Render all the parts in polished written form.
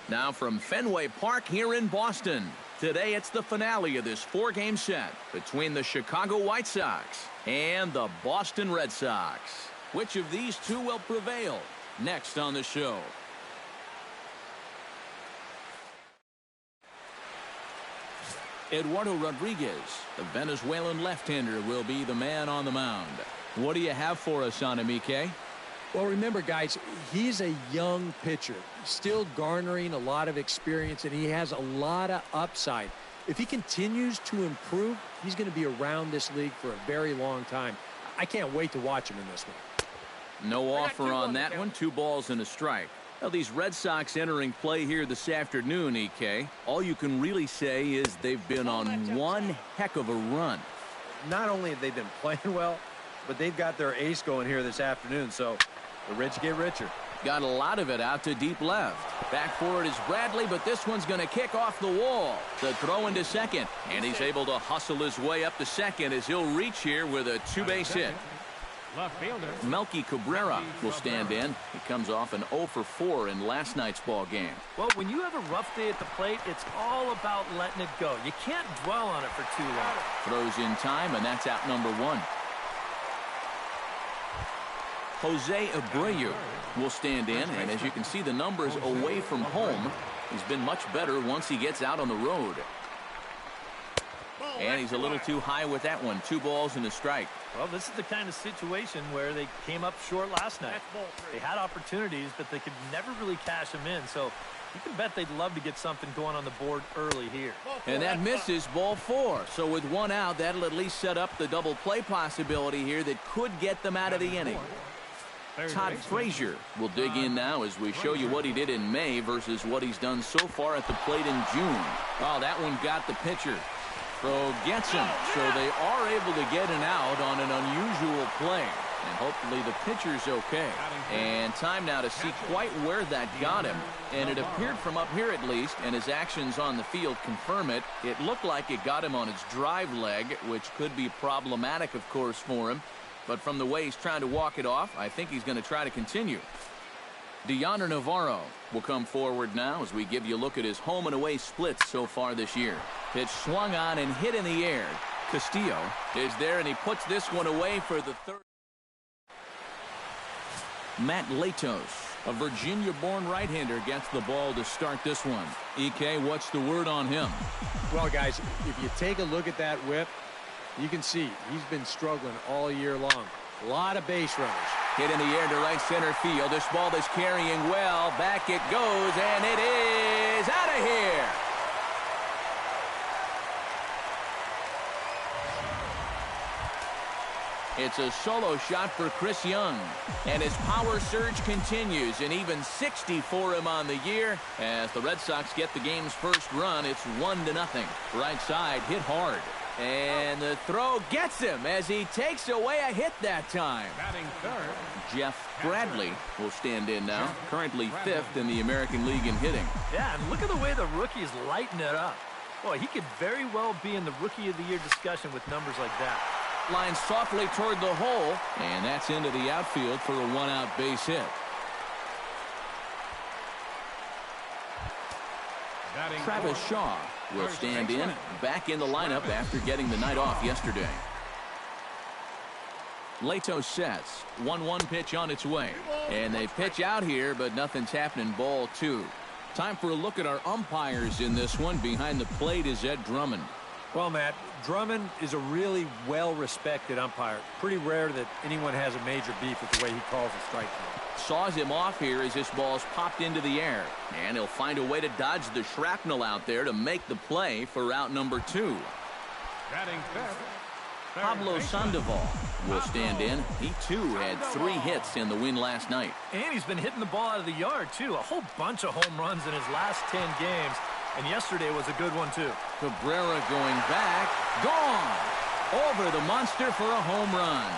Now from Fenway Park here in Boston. Today it's the finale of this 4-game set between the Chicago White Sox and the Boston Red Sox. Which of these two will prevail? Next on the show. Eduardo Rodriguez, the Venezuelan left-hander, will be the man on the mound. What do you have for us on him, EK? Well, remember, guys, he's a young pitcher, still garnering a lot of experience, and he has a lot of upside. If he continues to improve, he's going to be around this league for a very long time. I can't wait to watch him in this one. No offer on that one. 2 balls and a strike. Well, these Red Sox entering play here this afternoon, EK. All you can really say is they've been on one heck of a run. Not only have they been playing well, but they've got their ace going here this afternoon, so the rich get richer. Got a lot of it out to deep left. Back for it is Bradley, but this one's going to kick off the wall. The throw into second, and he's able to hustle his way up to second as he'll reach here with a 2-base hit. Left fielder Melky Cabrera will stand in. He comes off an 0 for 4 in last night's ball game. Well, when you have a rough day at the plate, it's all about letting it go. You can't dwell on it for too long. Throws in time, and that's out number 1. Jose Abreu will stand in, and as you can see, the numbers away from home, he's been much better once he gets out on the road. And he's a little too high with that one. 2 balls and a strike. Well, this is the kind of situation where they came up short last night. They had opportunities, but they could never really cash them in. So you can bet they'd love to get something going on the board early here. And that misses, ball 4. So with 1 out, that'll at least set up the double play possibility here that could get them out of the inning. Todd Frazier will dig in now as we show you what he did in May versus what he's done so far at the plate in June. Oh, that one got the pitcher. Throw gets him, so they are able to get an out on an unusual play. And hopefully the pitcher's okay. And time now to see quite where that got him. And it appeared from up here at least, and his actions on the field confirm it. It looked like it got him on his drive leg, which could be problematic, of course, for him. But from the way he's trying to walk it off, I think he's going to try to continue. Deoner Navarro will come forward now as we give you a look at his home and away splits so far this year. Pitch swung on and hit in the air. Castillo is there, and he puts this one away for the 3rd. Matt Latos, a Virginia-born right-hander, gets the ball to start this one. EK, what's the word on him? Well, guys, if you take a look at that whip, you can see he's been struggling all year long. A lot of base runners. Hit in the air to right center field. This ball is carrying well. Back it goes, and it is out of here. It's a solo shot for Chris Young. And his power surge continues, and even 60 for him on the year. As the Red Sox get the game's first run, it's 1-0. Right side hit hard. And the throw gets him as he takes away a hit that time. batting 3rd. Jeff Bradley will stand in now, currently 5th in the American League in hitting. Yeah, and look at the way the rookie's lighting it up. Boy, he could very well be in the Rookie of the Year discussion with numbers like that. Line softly toward the hole, and that's into the outfield for a 1-out base hit. Travis Shaw will stand in, back in the lineup after getting the night off yesterday. Latos sets. 1-1 pitch on its way. And they pitch out here, but nothing's happening. Ball 2. Time for a look at our umpires in this one. Behind the plate is Ed Drummond. Well, Matt, Drummond is a really well-respected umpire. Pretty rare that anyone has a major beef with the way he calls a strike zone. Saws him off here as this ball's popped into the air. And he'll find a way to dodge the shrapnel out there to make the play for out number 2. Batting 5th. Pablo Sandoval will stand in. He, too, had 3 hits in the win last night. And he's been hitting the ball out of the yard, too. A whole bunch of home runs in his last 10 games. And yesterday was a good one, too. Cabrera going back. Gone! Over the monster for a home run.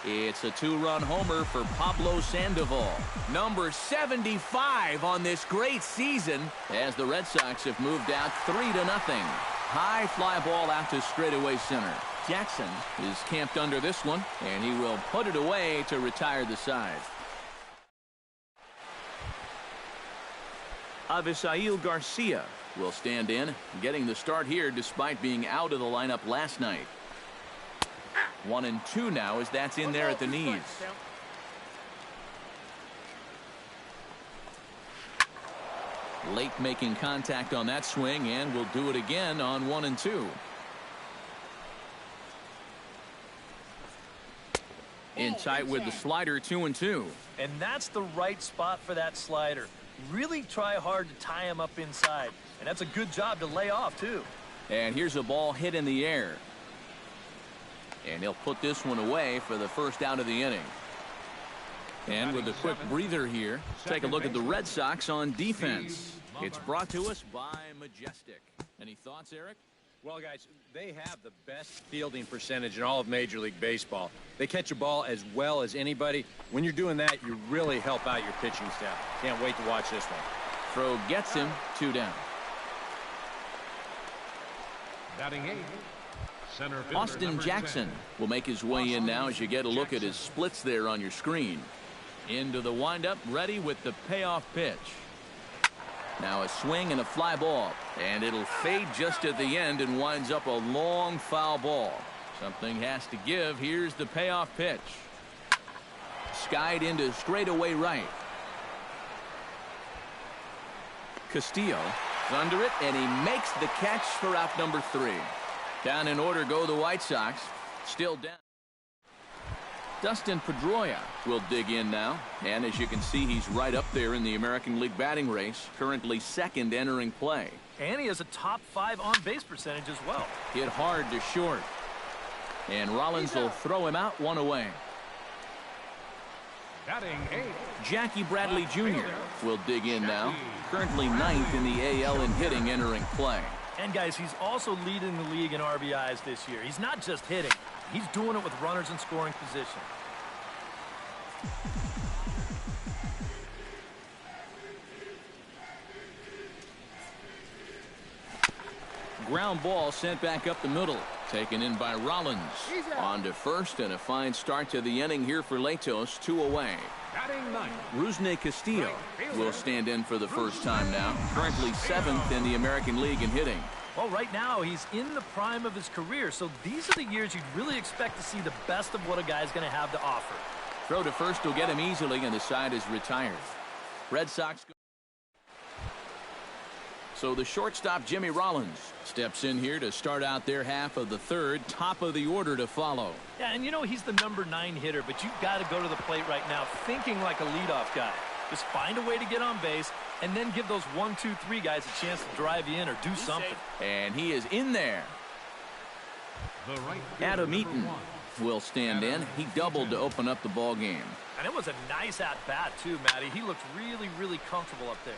It's a 2-run homer for Pablo Sandoval. Number 75 on this great season as the Red Sox have moved out 3-0. High fly ball out to straightaway center. Jackson is camped under this one, and he will put it away to retire the side. Avisail Garcia will stand in, getting the start here despite being out of the lineup last night. 1-2 now as that's in there at the knees. Late making contact on that swing, and will do it again on 1-2. In tight with the slider, 2-2. And that's the right spot for that slider. Really try hard to tie him up inside. And that's a good job to lay off, too. And here's a ball hit in the air. And he'll put this one away for the first out of the inning. And with a quick breather here, take a look at the Red Sox on defense. It's brought to us by Majestic. Any thoughts, Eric? Well, guys, they have the best fielding percentage in all of Major League Baseball. They catch a ball as well as anybody. When you're doing that, you really help out your pitching staff. Can't wait to watch this one. Throw gets him, 2 down. Batting 8. Center fielder, Austin Jackson will make his way in now as you get a look at his splits there on your screen. Into the windup, ready with the payoff pitch. Now a swing and a fly ball, and it'll fade just at the end and winds up a long foul ball. Something has to give. Here's the payoff pitch. Skied into straightaway right. Castillo under it, and he makes the catch for out number 3. Down in order go the White Sox. Still down. Dustin Pedroia will dig in now, and as you can see, he's right up there in the American League batting race, currently second entering play. And he has a top 5 on-base percentage as well. Hit hard to short, and Rollins will throw him out, 1 away. Batting 8. Jackie Bradley Jr. will dig in now, currently 9th in the AL in hitting entering play. And guys, he's also leading the league in RBIs this year. He's not just hitting. He's doing it with runners in scoring position. Ground ball sent back up the middle. Taken in by Rollins. On to first, and a fine start to the inning here for Latos. 2 away. Batting 9. Rusney Castillo will stand in for the first time now. Currently 7th in the American League in hitting. Well, right now, he's in the prime of his career, so these are the years you'd really expect to see the best of what a guy's going to have to offer. Throw to first will get him easily, and the side is retired. Red Sox. So the shortstop, Jimmy Rollins, steps in here to start out their half of the third. Top of the order to follow. Yeah, and you know, he's the number 9 hitter, but you've got to go to the plate right now thinking like a leadoff guy. Just find a way to get on base, and then give those 1, 2, 3 guys a chance to drive you in or do something. And he is in there. The right Adam Eaton will stand in. He doubled to open up the ball game. And it was a nice at-bat, too, Matty. He looked really, really comfortable up there.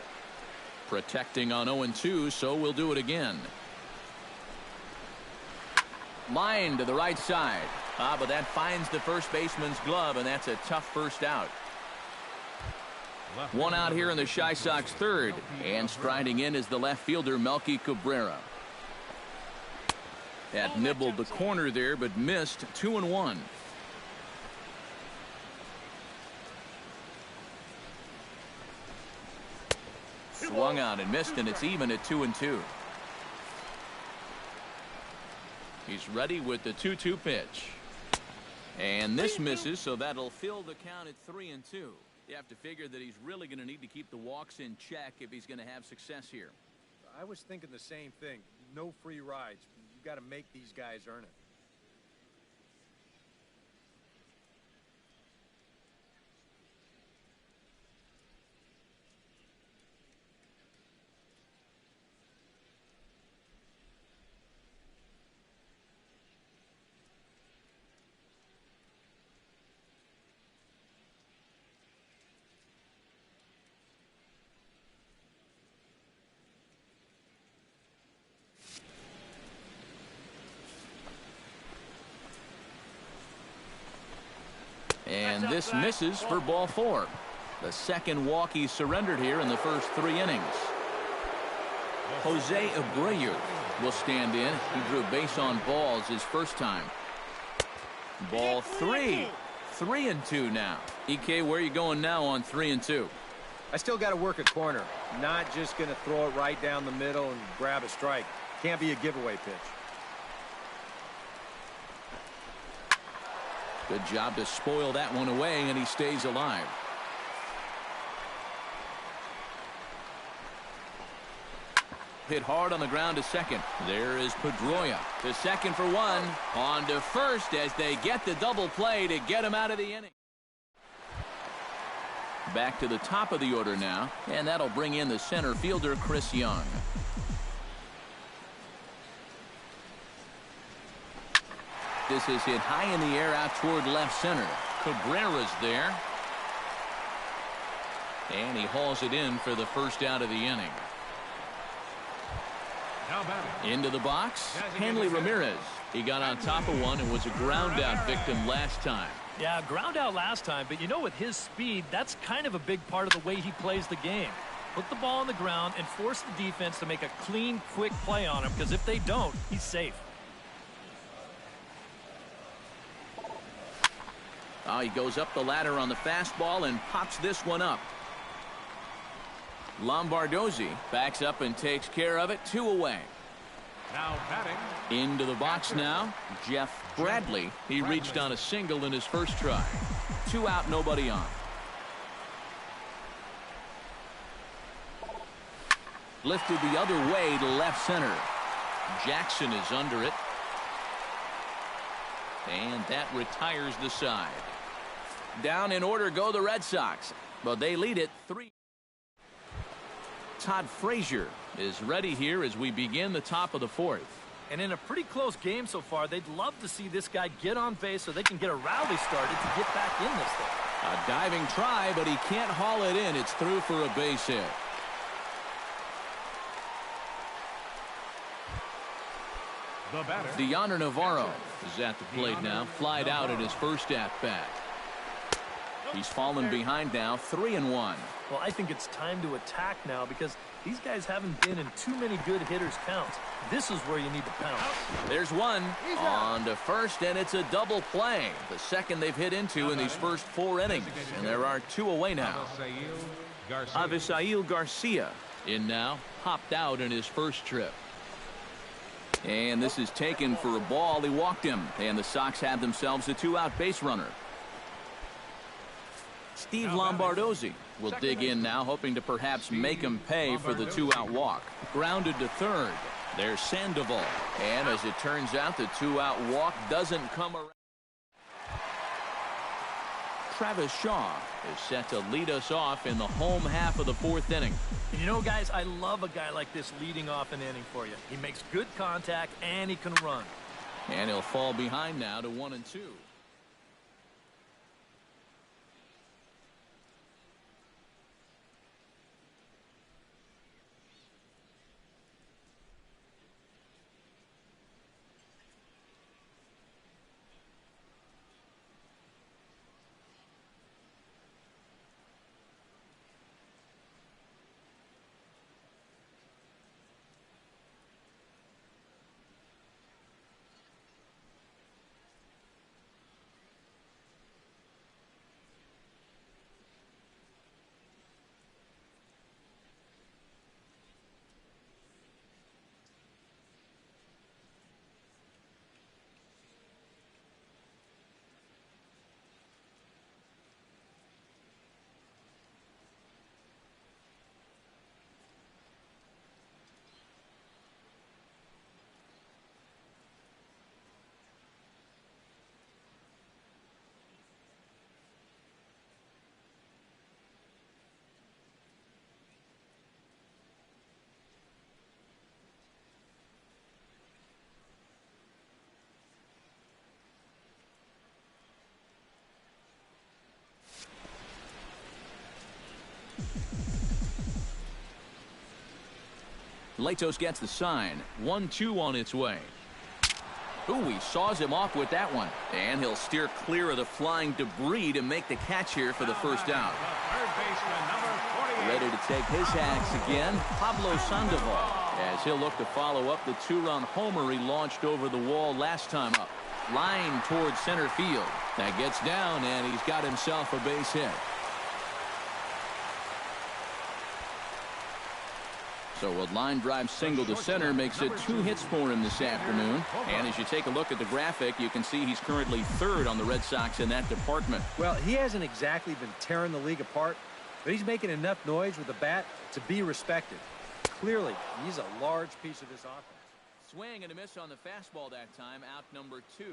Protecting on 0-2, so we'll do it again. Line to the right side. But that finds the first baseman's glove, and that's a tough first out. 1 out here in the Chi Sox third, and striding in is the left fielder Melky Cabrera. That nibbled the corner there, but missed. 2-1. Swung out and missed, and it's even at 2-2. He's ready with the 2-2 pitch. And this misses, so that'll fill the count at 3-2. You have to figure that he's really going to need to keep the walks in check if he's going to have success here. I was thinking the same thing. No free rides. You've got to make these guys earn it. And this misses for ball 4. The second walk he surrendered here in the first 3 innings. Jose Abreu will stand in. He drew base on balls his first time. Ball 3. 3-2 now. EK, where are you going now on 3-2? I still got to work a corner. Not just going to throw it right down the middle and grab a strike. Can't be a giveaway pitch. Good job to spoil that one away, and he stays alive. Hit hard on the ground to second. There is Pedroia. To second for one. On to first as they get the double play to get him out of the inning. Back to the top of the order now, and that'll bring in the center fielder, Chris Young. This is hit high in the air out toward left center. Cabrera's there. And he hauls it in for the first out of the inning. Into the box, Hanley Ramirez. He got on top of one and was a ground out victim last time. Yeah, ground out last time, but you know, with his speed, that's kind of a big part of the way he plays the game. Put the ball on the ground and force the defense to make a clean, quick play on him, because if they don't, he's safe. Oh, he goes up the ladder on the fastball and pops this one up. Lombardozzi backs up and takes care of it. 2 away. Now batting. Into the box now, Jeff Bradley. He reached on a single in his first try. 2 out, nobody on. Lifted the other way to left center. Jackson is under it. And that retires the side. Down in order go the Red Sox, but they lead it 3. Todd Frazier is ready here as we begin the top of the 4th. And in a pretty close game so far, they'd love to see this guy get on base so they can get a rally started to get back in this thing. A diving try, but he can't haul it in. It's through for a base hit. The batter. Deoner Navarro is at the plate now. Flied out at his first at-bat. He's fallen behind now, 3-1. Well, I think it's time to attack now because these guys haven't been in too many good hitters' counts. This is where you need to pounce. There's one on to first, and it's a double play. The second they've hit into in these first 4 innings. And there are 2 away now. Avisail Garcia in now, popped out in his first trip. And this is taken for a ball. He walked him, and the Sox have themselves a 2-out base runner. Steve Lombardozzi will dig in now, hoping to perhaps make him pay for the 2-out walk. Grounded to third. There's Sandoval. And as it turns out, the 2-out walk doesn't come around. Travis Shaw is set to lead us off in the home half of the 4th inning. And you know, guys, I love a guy like this leading off an inning for you. He makes good contact, and he can run. And he'll fall behind now to 1-2. Latos gets the sign. 1-2 on its way. Ooh, he saws him off with that one. And he'll steer clear of the flying debris to make the catch here for the first out. Third baseman, number 48. Ready to take his hacks again, Pablo Sandoval. as he'll look to follow up the 2-run homer he launched over the wall last time up. Line towards center field. That gets down, and he's got himself a base hit. So a line drive single to center makes it 2 hits for him this afternoon. And as you take a look at the graphic, you can see he's currently 3rd on the Red Sox in that department. Well, he hasn't exactly been tearing the league apart, but he's making enough noise with the bat to be respected. Clearly, he's a large piece of this offense. Swing and a miss on the fastball that time, out number 2.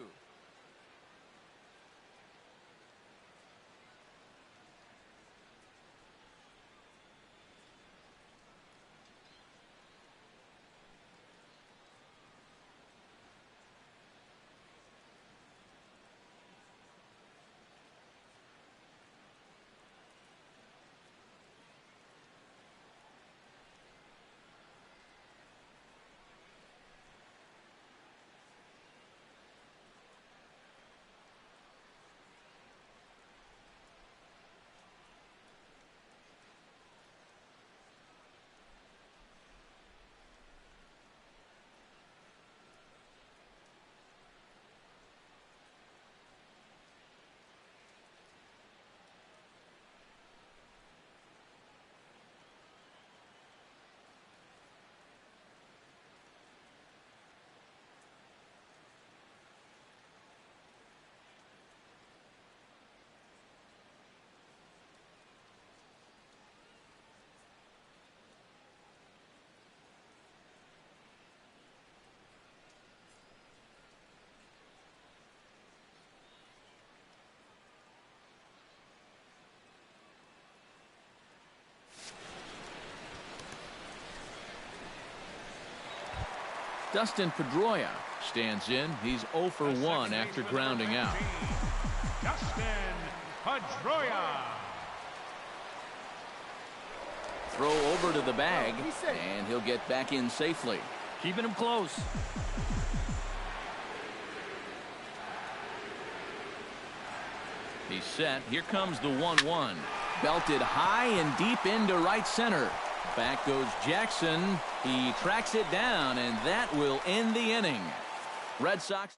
Dustin Pedroia stands in. He's 0 for 1 after grounding out. Dustin Pedroia. Throw over to the bag, and he'll get back in safely. Keeping him close. He's set. Here comes the 1-1. Belted high and deep into right center. Back goes Jackson. He tracks it down, and that will end the inning. Red Sox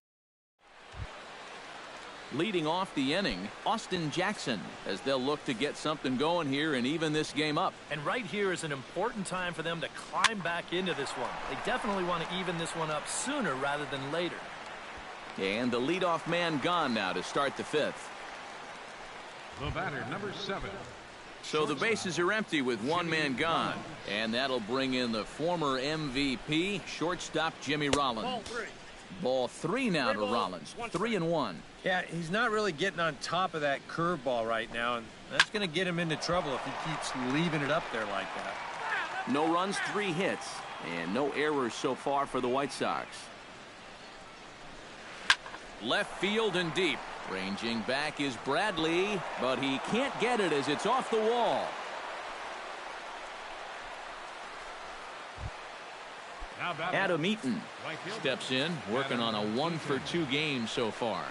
leading off the inning, Austin Jackson, as they'll look to get something going here and even this game up. And right here is an important time for them to climb back into this one. They definitely want to even this one up sooner rather than later. And the leadoff man gone now to start the 5th. The batter, number 7. So the bases are empty with one man gone. And that'll bring in the former MVP, shortstop Jimmy Rollins. Ball 3 now to Rollins. 3-1. Yeah, he's not really getting on top of that curveball right now, and that's going to get him into trouble if he keeps leaving it up there like that. No runs, 3 hits, and no errors so far for the White Sox. Left field and deep. Ranging back is Bradley, but he can't get it as it's off the wall. Adam Eaton steps in, working on a 1 for 2 game so far.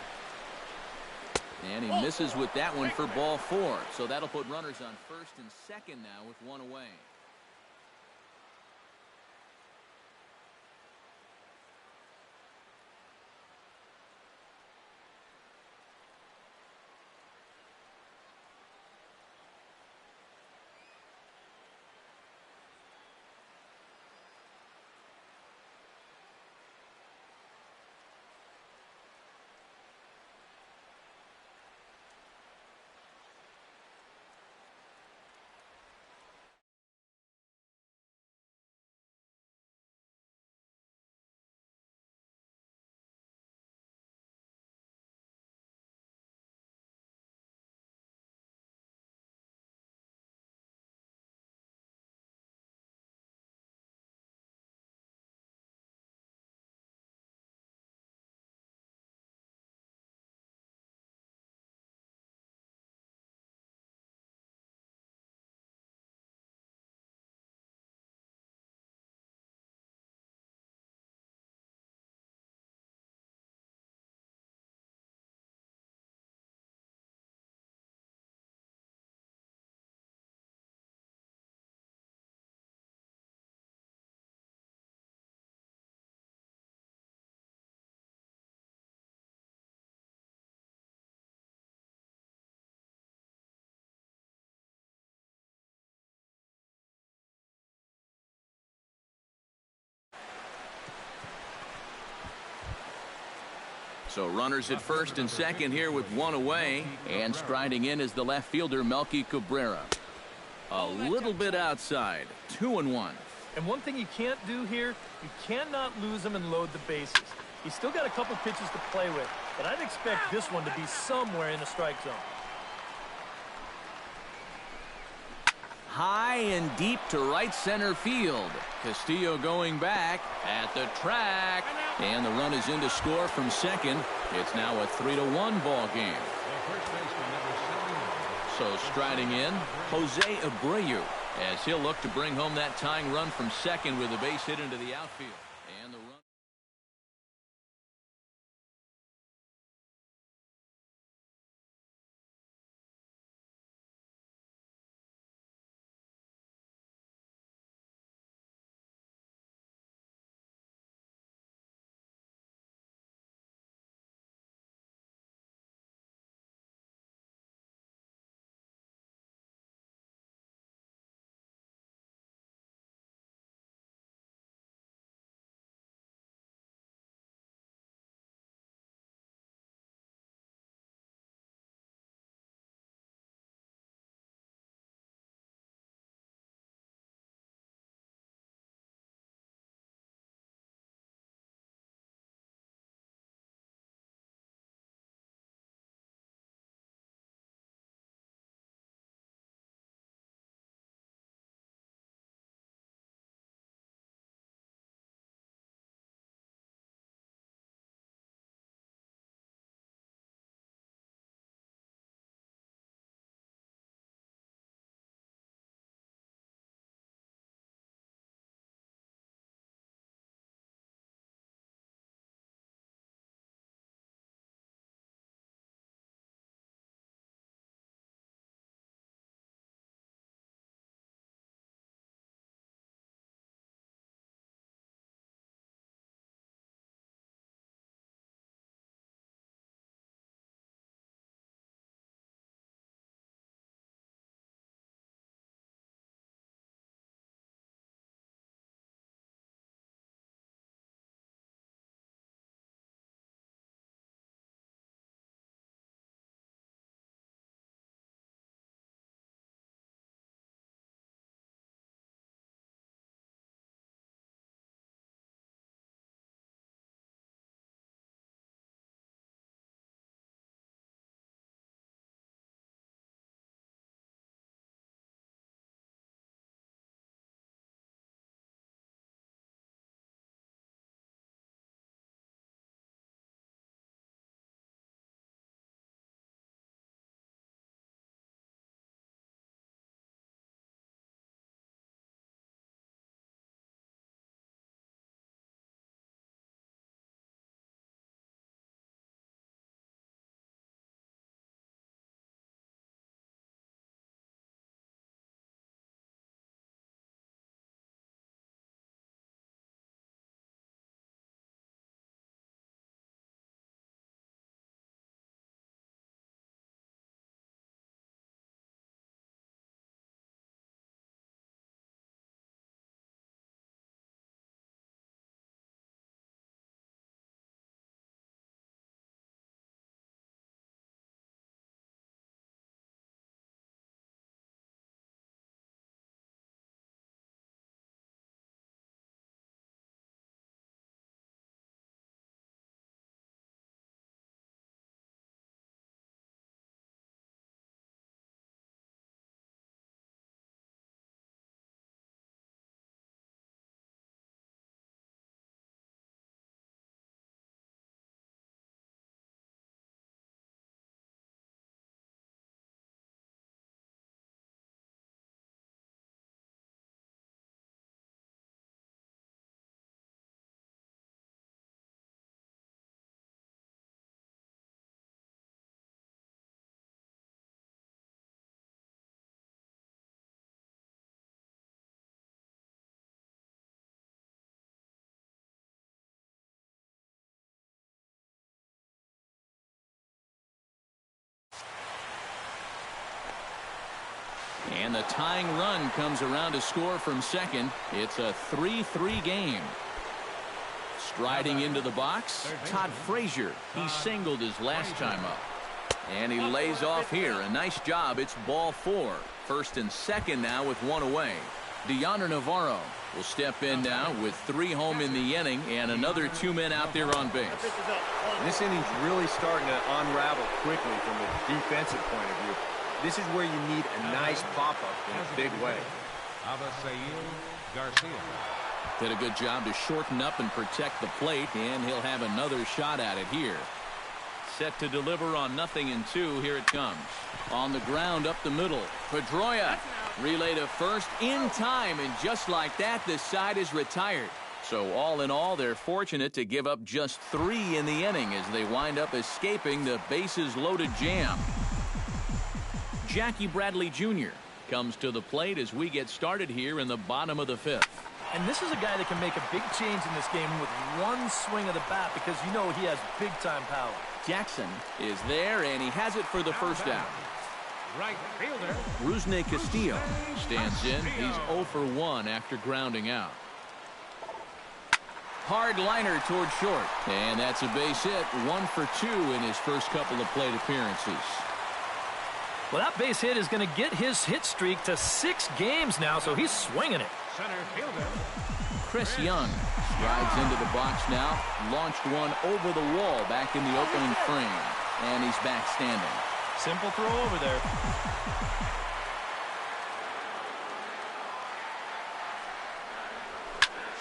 And he misses with that one for ball 4. So that'll put runners on first and second now with 1 away. So runners at first and second here with one away. And striding in is the left fielder, Melky Cabrera. A little bit outside. 2-1. And one thing you can't do here, you cannot lose him and load the bases. He's still got a couple pitches to play with, but I'd expect this one to be somewhere in the strike zone. High and deep to right center field. Castillo going back at the track. And the run is in to score from second. It's now a 3-1 ball game. So striding in, Jose Abreu, as he'll look to bring home that tying run from second with a base hit into the outfield. And the run. And the tying run comes around to score from second. It's a 3-3 game. Striding into the box, Todd Frazier. He singled his last time up. And he lays off here. A nice job. It's ball 4. First and second now with 1 away. Deoner Navarro will step in now with 3 home in the inning and another 2 men out there on base. This inning's really starting to unravel quickly from the defensive point of view. This is where you need a nice pop-up in a big way. Garcia. Did a good job to shorten up and protect the plate, and he'll have another shot at it here. Set to deliver on 0-2. Here it comes. On the ground up the middle. Pedroia relay to first in time, and just like that, the side is retired. So all in all, they're fortunate to give up just 3 in the inning as they wind up escaping the bases-loaded jam. Jackie Bradley Jr. comes to the plate as we get started here in the bottom of the 5th. And this is a guy that can make a big change in this game with one swing of the bat because you know he has big-time power. Jackson is there, and he has it for the first out. Right fielder. Rusney Castillo stands in. He's 0 for 1 after grounding out. Hard liner toward short. And that's a base hit. 1 for 2 in his first couple of plate appearances. Well, that base hit is going to get his hit streak to 6 games now, so he's swinging it. Center fielder. Chris Young strides into the box now. Launched one over the wall back in the opening frame. And he's back standing. Simple throw over there.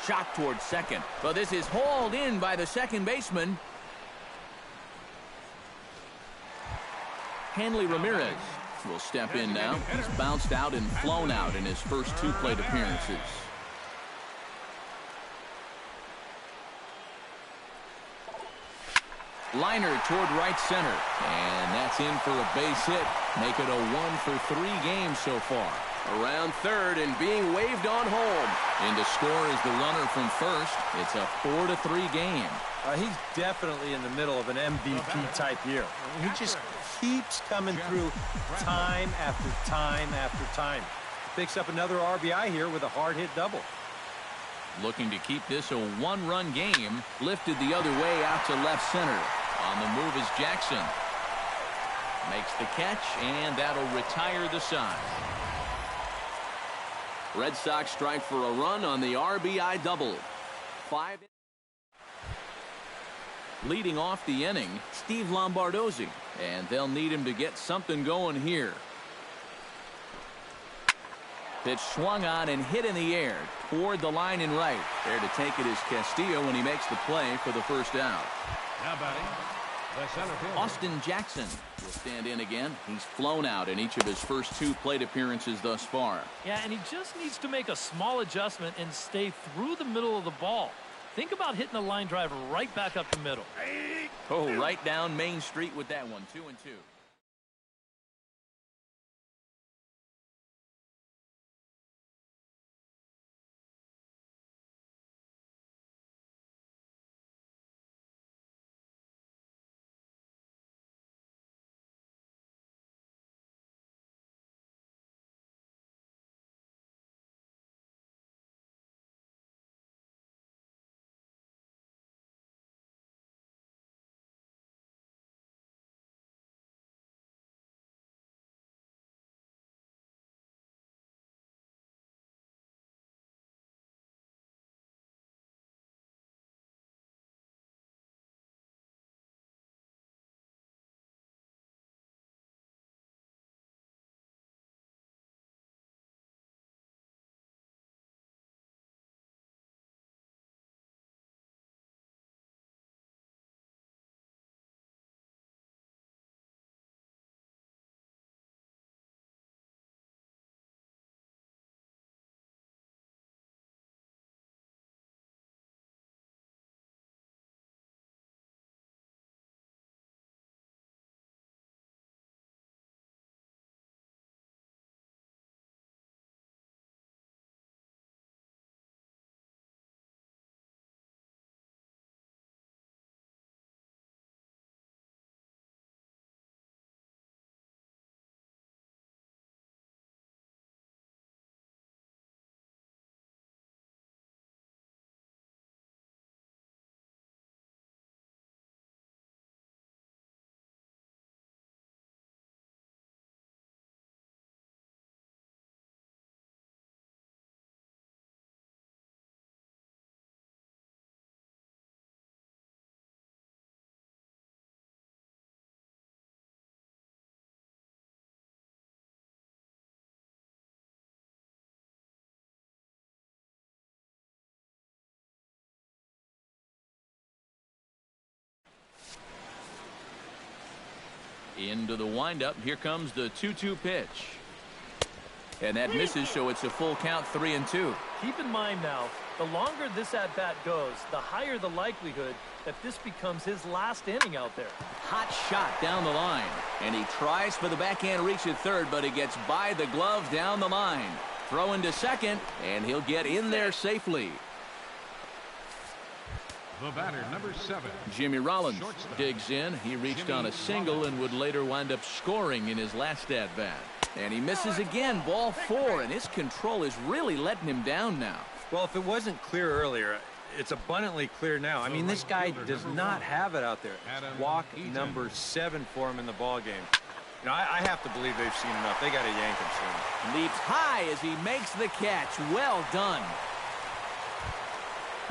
Shot toward second. But this is hauled in by the second baseman. Hanley Ramirez will step in now. He's bounced out and flown out in his first 2 plate appearances. Liner toward right center. And that's in for a base hit. Make it a 1 for 3 games so far. Around third and being waved on home. In to score is the runner from first. It's a 4-3 game. He's definitely in the middle of an MVP type year. He just keeps coming through time after time after time. Picks up another RBI here with a hard hit double. Looking to keep this a 1-run game. Lifted the other way out to left center. On the move is Jackson. Makes the catch, and that'll retire the side. Red Sox strike for a run on the RBI double. 5. Leading off the inning, Steve Lombardozzi, and they'll need him to get something going here. Pitch swung on and hit in the air toward the line and right. There to take it is Castillo when he makes the play for the first out. Now batting, the center fielder. Austin Jackson will stand in again. He's flown out in each of his first 2 plate appearances thus far. Yeah, and he just needs to make a small adjustment and stay through the middle of the ball. Think about hitting a line drive right back up the middle. Oh, right down Main Street with that one. 2-2. Into the windup. Here comes the 2-2 pitch. And that misses, so it's a full count, 3-2. Keep in mind now, the longer this at-bat goes, the higher the likelihood that this becomes his last inning out there. Hot shot down the line. And he tries for the backhand reach at third, but he gets by the glove down the line. Throw into second, and he'll get in there safely. The batter, number 7. Jimmy Rollins Shortstop. digs in. He reached on a single and would later wind up scoring in his last at-bat. And he misses again, ball 4, and his control is really letting him down now. Well, if it wasn't clear earlier, it's abundantly clear now. I mean, this guy does not have it out there. Walk number 7 for him in the ball game. You know, I have to believe they've seen enough. They got to yank him soon. Leaps high as he makes the catch. Well done.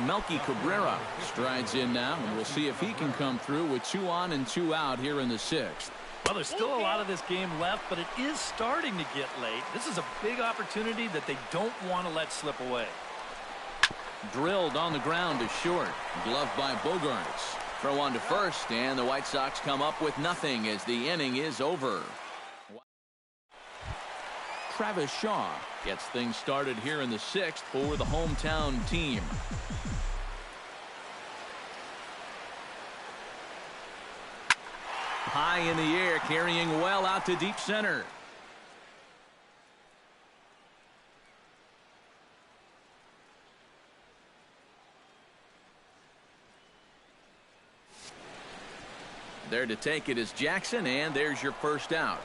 Melky Cabrera strides in now, and we'll see if he can come through with 2 on and 2 out here in the 6th. Well, there's still a lot of this game left, but it is starting to get late. This is a big opportunity that they don't want to let slip away. Drilled on the ground to short. Gloved by Bogaerts. Throw on to first, and the White Sox come up with nothing as the inning is over. Travis Shaw gets things started here in the 6th for the hometown team. High in the air, carrying well out to deep center. There to take it is Jackson, and there's your first out.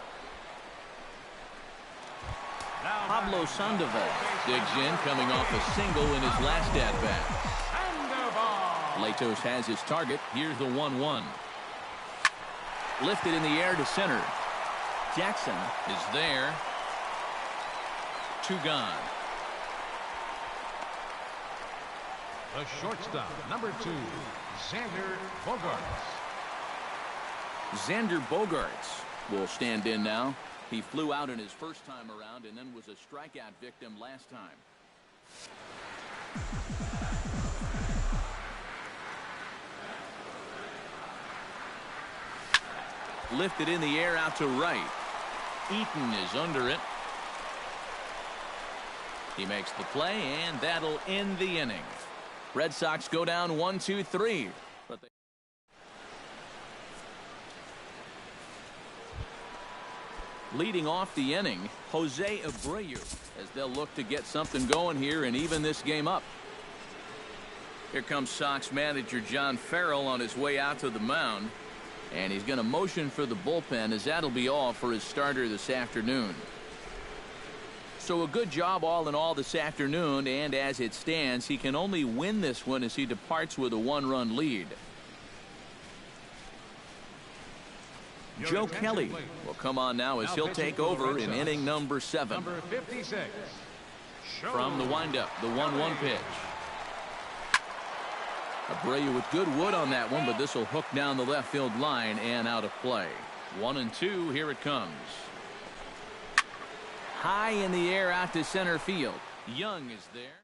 Pablo Sandoval digs in, coming off a single in his last at-bat. Latos has his target. Here's the 1-1. Lifted in the air to center. Jackson is there. 2 gone. The shortstop, number 2, Xander Bogaerts. Xander Bogaerts will stand in now. He flew out in his first time around and then was a strikeout victim last time. Lifted in the air out to right. Eaton is under it. He makes the play, and that'll end the inning. Red Sox go down 1-2-3. But they leading off the inning, Jose Abreu, as they'll look to get something going here and even this game up. Here comes Sox manager John Farrell on his way out to the mound. And he's going to motion for the bullpen, as that'll be all for his starter this afternoon. So a good job all in all this afternoon, and as it stands, he can only win this one as he departs with a 1-run lead. Joe Kelly will come on now as he'll take over in inning number 7. Number 56. From the windup, the 1-1 pitch. Abreu with good wood on that one, but this will hook down the left field line and out of play. 1-2, here it comes. High in the air out to center field. Young is there.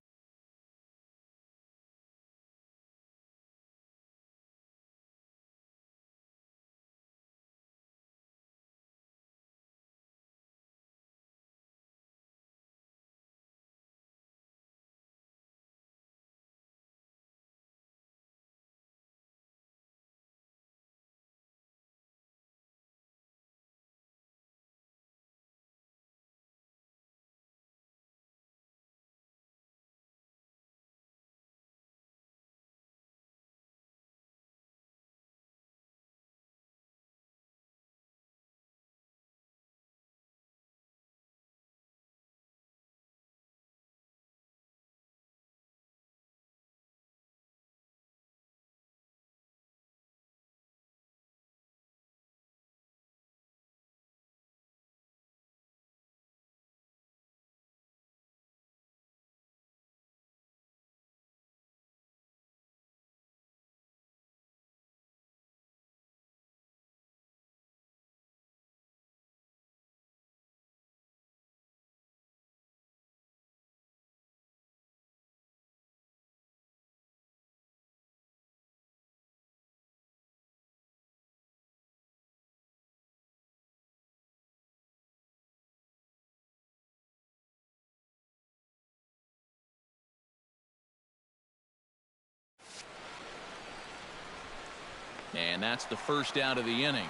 And that's the first out of the inning.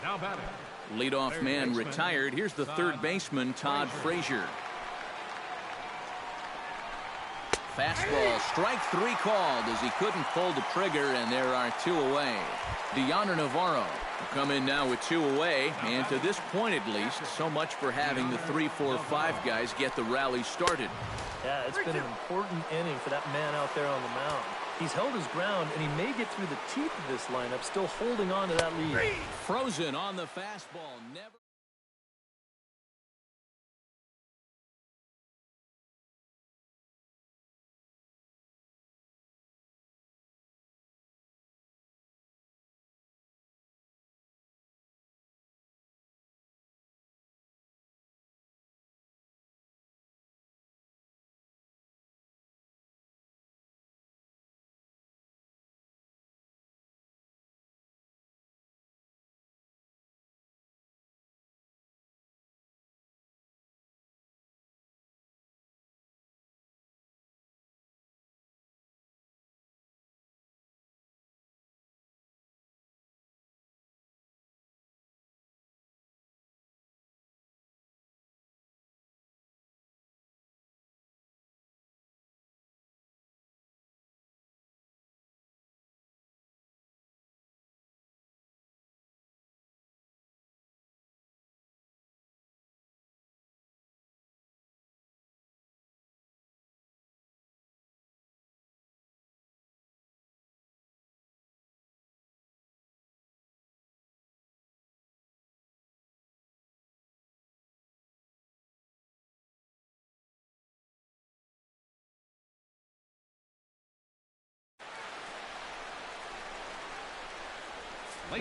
Now batting. Leadoff man retired. Here's the third baseman, Todd Frazier. Fastball, strike 3 called as he couldn't pull the trigger, and there are 2 away. Deoner Navarro will come in now with 2 away, and to this point at least, so much for having the 3, 4, 5 guys get the rally started. Yeah, it's been an important inning for that man out there on the mound. He's held his ground, and he may get through the teeth of this lineup, still holding on to that lead. Frozen on the fastball. Never.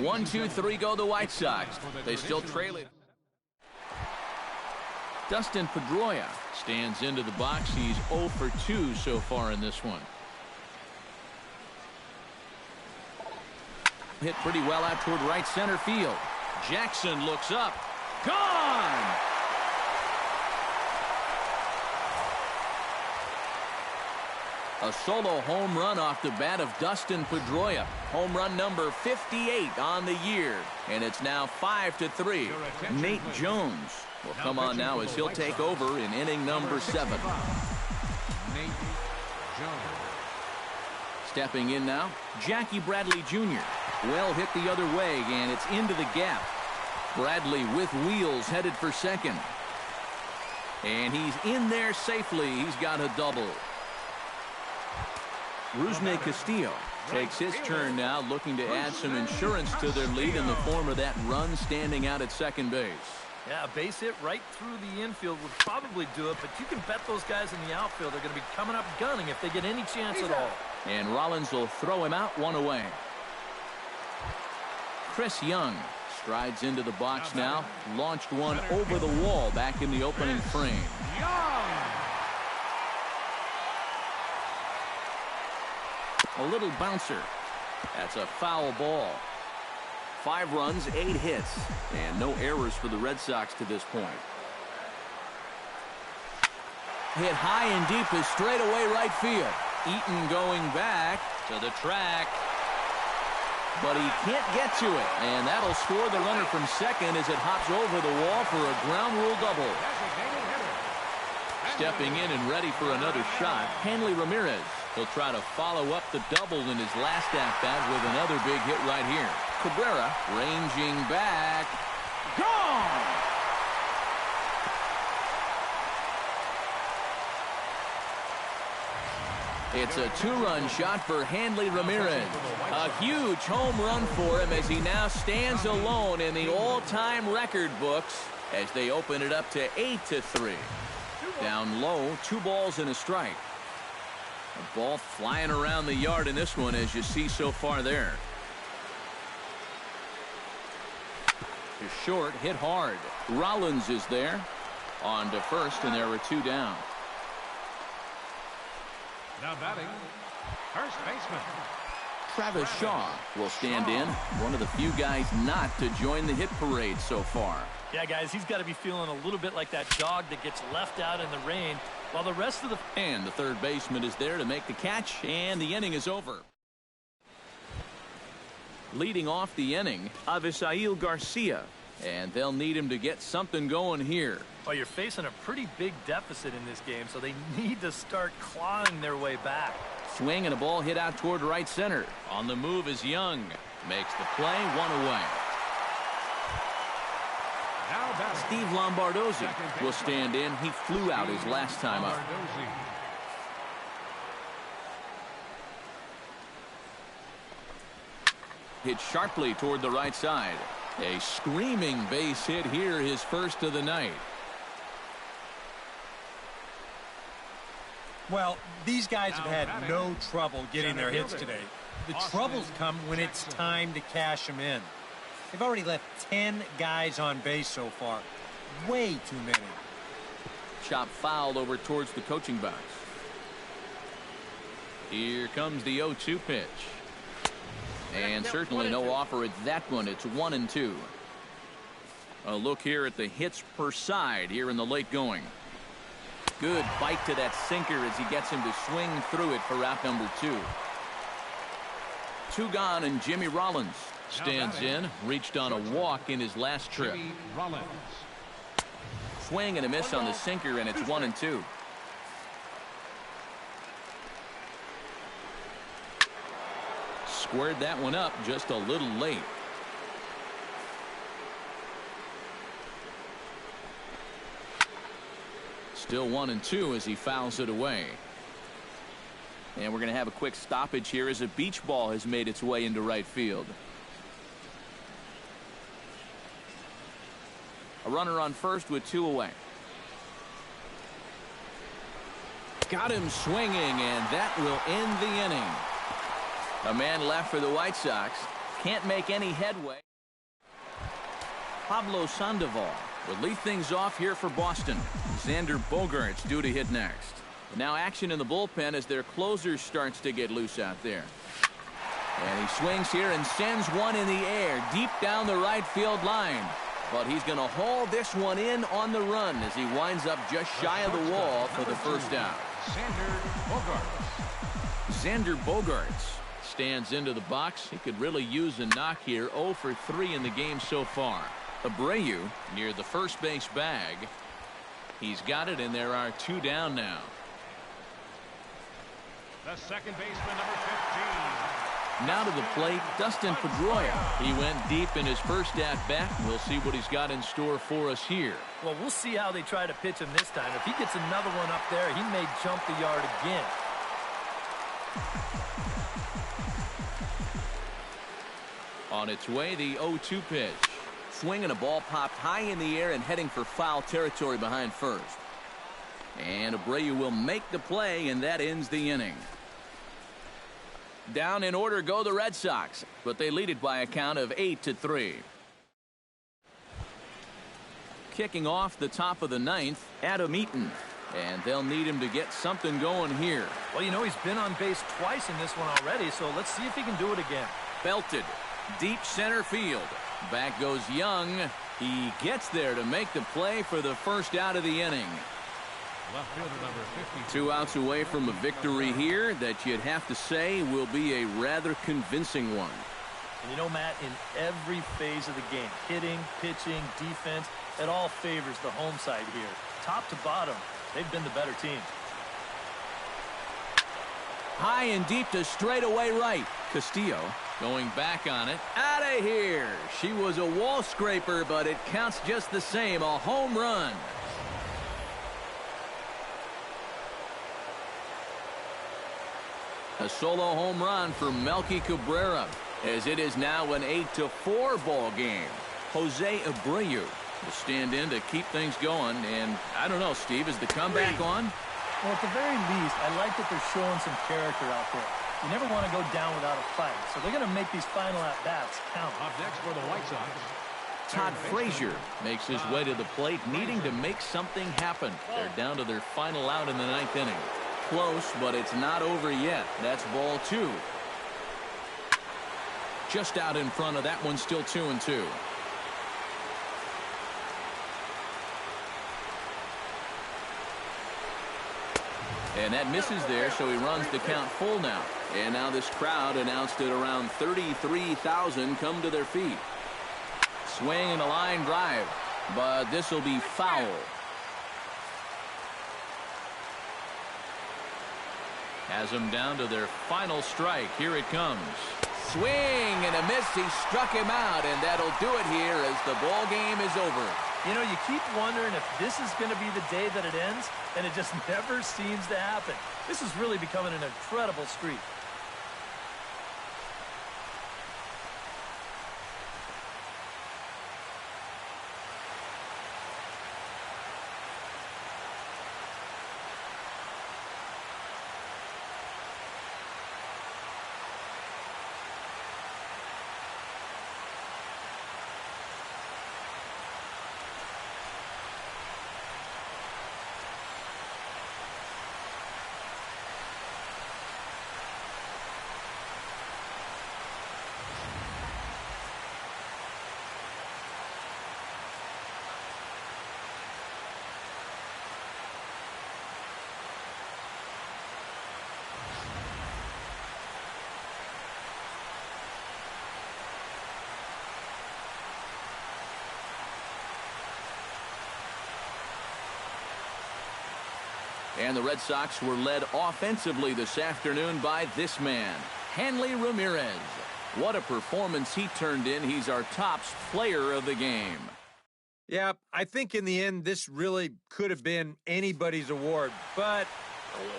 One, two, three go the White Sox. They still trail it. Dustin Pedroia stands into the box. He's 0 for 2 so far in this one. Hit pretty well out toward right center field. Jackson looks up. Gone! A solo home run off the bat of Dustin Pedroia. Home run number 58 on the year. And it's now 5-3. Nate Jones will come on now as he'll take over in inning number 7. Nate Jones. Stepping in now, Jackie Bradley Jr. Well hit the other way, and it's into the gap. Bradley with wheels headed for second. And he's in there safely. He's got a double. Rusney Castillo takes his turn now, looking to add some insurance to their lead in the form of that run standing out at second base. Yeah, a base hit right through the infield would probably do it, but you can bet those guys in the outfield are going to be coming up gunning if they get any chance at all. And Rollins will throw him out, 1 away. Chris Young strides into the box now, launched one over the wall back in the opening frame. A little bouncer. That's a foul ball. 5 runs, 8 hits, and no errors for the Red Sox to this point. Hit high and deep is straightaway right field. Eaton going back to the track. But he can't get to it, and that'll score the runner from second as it hops over the wall for a ground rule double. Stepping in and ready for another shot, Hanley Ramirez. He'll try to follow up the double in his last at-bat with another big hit right here. Cabrera ranging back. Gone! It's a 2-run shot for Hanley Ramirez. A huge home run for him as he now stands alone in the all-time record books as they open it up to 8-3. Down low, 2 balls and a strike. A ball flying around the yard in this one, as you see so far there. To short, hit hard. Rollins is there. On to first, and there were 2 down. Now batting, first baseman. Travis Shaw will stand in. One of the few guys not to join the hit parade so far. Yeah, guys, he's got to be feeling a little bit like that dog that gets left out in the rain while the rest of the... And the third baseman is there to make the catch, and the inning is over. Leading off the inning, Avisail Garcia, and they'll need him to get something going here. Well, you're facing a pretty big deficit in this game, so they need to start clawing their way back. Swing and a ball hit out toward right center. On the move is Young. Makes the play, one away. Steve Lombardozzi will stand in. He flew out his last time up. Hit sharply toward the right side. A screaming base hit here, his first of the night. Well, these guys have had no trouble getting their hits today. The troubles come when it's time to cash them in. They've already left 10 guys on base so far. Way too many. Chop fouled over towards the coaching box. Here comes the 0-2 pitch. And certainly no offer at that one. It's 1-2. A look here at the hits per side here in the late going. Good bite to that sinker as he gets him to swing through it for out number 2. 2 gone, and Jimmy Rollins stands in. Reached on a walk in his last trip. Swing and a miss on the sinker, and it's 1-2. Squared that one up just a little late. Still 1-2 as he fouls it away. And we're going to have a quick stoppage here as a beach ball has made its way into right field. A runner on first with 2 away. Got him swinging, and that will end the inning. A man left for the White Sox. Can't make any headway. Pablo Sandoval will lead things off here for Boston. Xander Bogaerts due to hit next. Now action in the bullpen as their closer starts to get loose out there. And he swings here and sends one in the air deep down the right field line. But he's going to haul this one in on the run as he winds up just shy of the wall for the first out. Xander Bogaerts stands into the box. He could really use a knock here. 0 for 3 in the game so far. Abreu near the first base bag. He's got it, and there are 2 down now. The second baseman, number 15. Now to the plate, Dustin Pedroia. He went deep in his first at-bat. We'll see what he's got in store for us here. Well, we'll see how they try to pitch him this time. If he gets another one up there, he may jump the yard again. On its way, the 0-2 pitch. Swing and a ball popped high in the air and heading for foul territory behind first. And Abreu will make the play, and that ends the inning. Down in order go the Red Sox, but they lead it by a count of 8-3. Kicking off the top of the 9th, Adam Eaton. And they'll need him to get something going here. Well, you know, he's been on base twice in this one already, so let's see if he can do it again. Belted. Deep center field. Back goes Young. He gets there to make the play for the first out of the inning. Left fielder number 50. 2 outs away from a victory here that you'd have to say will be a rather convincing one. And you know, Matt, in every phase of the game, hitting, pitching, defense, it all favors the home side here. Top to bottom, they've been the better team. High and deep to straightaway right. Castillo going back on it. Out of here. She was a wall scraper, but it counts just the same. A home run. A solo home run for Melky Cabrera, as it is now an 8-4 ball game. Jose Abreu will stand in to keep things going. And I don't know, Steve, is the comeback on? Well, at the very least, I like that they're showing some character out there. You never want to go down without a fight, so they're going to make these final at-bats count. Up next for the White Sox, Todd Frazier makes his way to the plate, needing to make something happen. They're down to their final out in the 9th inning. Close, but it's not over yet. That's ball 2. Just out in front of that one, still 2-2. And that misses there, so he runs the count full now. And now this crowd announced it around 33,000 come to their feet. Swing and a line drive, but this will be foul. Has them down to their final strike. Here it comes. Swing and a miss. He struck him out, and that'll do it here as the ball game is over. You know, you keep wondering if this is going to be the day that it ends, and it just never seems to happen. This is really becoming an incredible streak. And the Red Sox were led offensively this afternoon by this man, Hanley Ramirez. What a performance he turned in. He's our top player of the game. Yeah, I think in the end, this really could have been anybody's award. But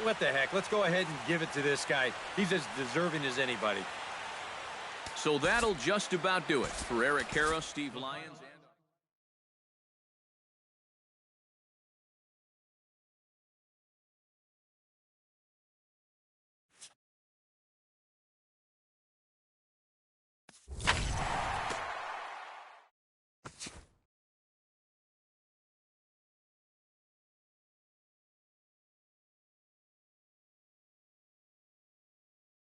what the heck? Let's go ahead and give it to this guy. He's as deserving as anybody. So that'll just about do it. For Eric Karros, Steve Lyons.